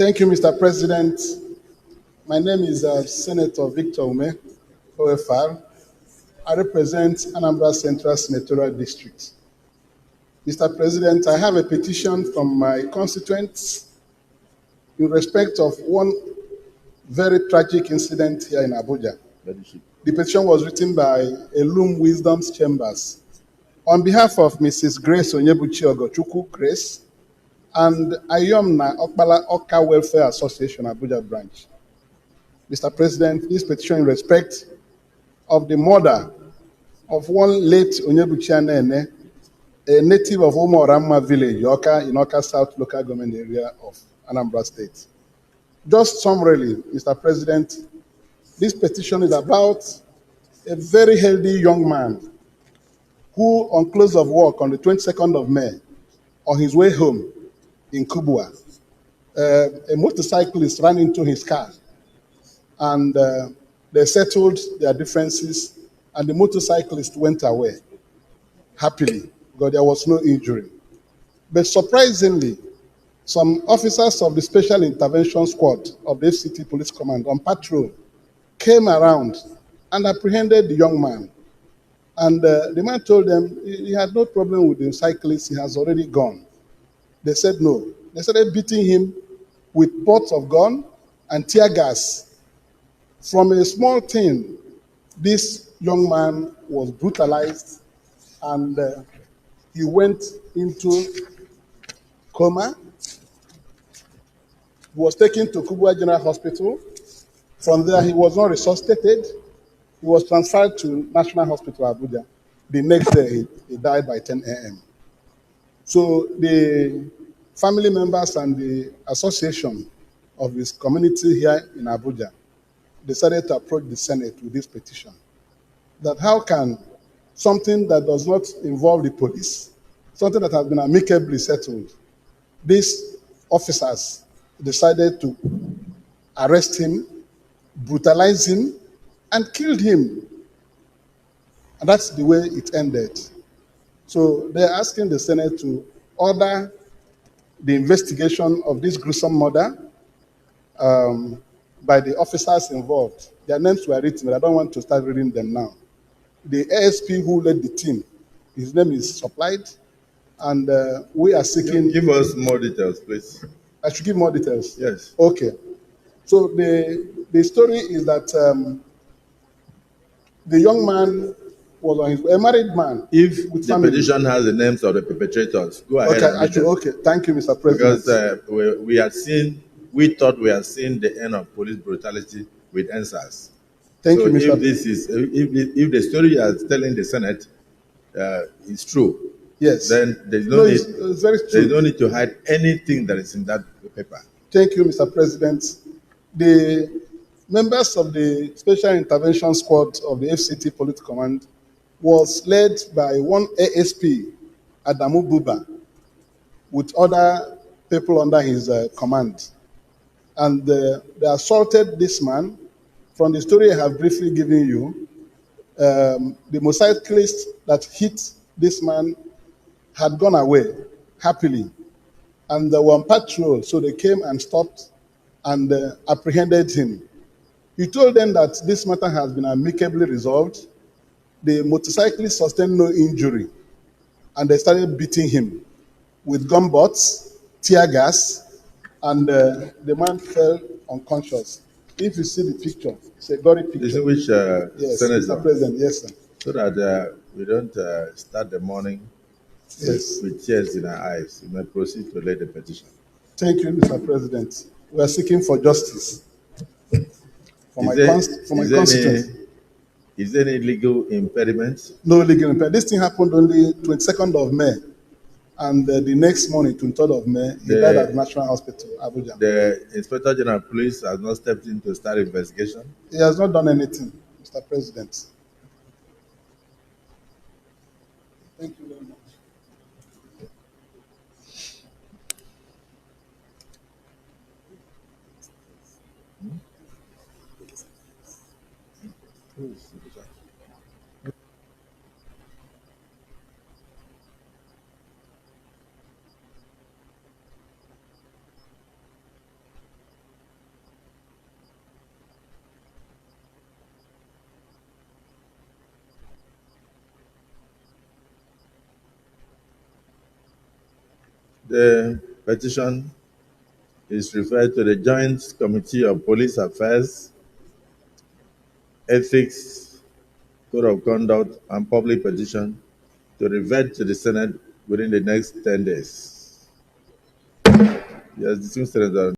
Thank you, Mr. President. My name is Senator Victor Umeh, OFR. I represent Anambra Central Senatorial District. Mr. President, I have a petition from my constituents in respect of one very tragic incident here in Abuja. The petition was written by Elum Wisdom's Chambers on behalf of Mrs. Grace Onyebuchi Ogochukwu Grace and Ayom na Okpala Awka Welfare Association Abuja branch. Mr. President, this petition in respect of the murder of one late Onyebuchi Anene, a native of Umuoramma Village, Awka, in Awka South local government area of Anambra State. Just summarily, Mr. President, this petition is about a very healthy young man who, on close of work on the 22nd of May, on his way home in Kubwa, a motorcyclist ran into his car and they settled their differences and the motorcyclist went away happily because there was no injury. But surprisingly, some officers of the Special Intervention Squad of the FCT Police Command on patrol came around and apprehended the young man. And the man told them he had no problem with the cyclist, he has already gone. They said no. They started beating him with pots of gun and tear gas. From a small thing, this young man was brutalized and he went into coma. He was taken to Kubwa General Hospital. From there, he was not resuscitated. He was transferred to National Hospital, Abuja. The next day, he died by 10 a.m. So the family members and the association of his community here in Abuja decided to approach the Senate with this petition. That how can something that does not involve the police, something that has been amicably settled, these officers decided to arrest him, brutalize him, and killed him. And that's the way it ended. So they're asking the Senate to order the investigation of this gruesome murder by the officers involved. Their names were written, but I don't want to start reading them now. The ASP who led the team, his name is supplied, and we are seeking... Give us more details, please. I should give more details? Yes. Okay. So the story is that the young man was on his, a married man. If the petition has the names of the perpetrators, go ahead. Okay, thank you, Mr. President. Because we thought we had seen the end of police brutality with answers. Thank you, Mr. If the story you are telling the Senate is true, yes, then there's it's very true. There's no need to hide anything that is in that paper. Thank you, Mr. President. The members of the Special Intervention Squad of the FCT Police Command was led by one ASP, Adamu Buba, with other people under his command. And they assaulted this man. From the story I have briefly given you, the motorcyclist that hit this man had gone away happily. And they were on patrol, so they came and stopped and apprehended him. He told them that this matter has been amicably resolved. The motorcyclist sustained no injury, and they started beating him with gun butts, tear gas, and the man fell unconscious. If you see the picture, it's a gory picture. This is which yes, Senator? Mr. President, yes, sir. So that we don't start the morning with tears in our eyes. You may proceed to lay the petition. Thank you, Mr. President. We are seeking for justice for my constituents. Is there any legal impediment? No legal impediment. This thing happened only 22nd of May. And the next morning, 23rd of May, he died at National Hospital, Abuja. The Inspector General of Police has not stepped in to start investigation? He has not done anything, Mr. President. Thank you very much. The petition is referred to the Joint Committee of Police Affairs, Ethics, Code of Conduct, and Public Petition to revert to the Senate within the next 10 days. Yes, distinguished Senator.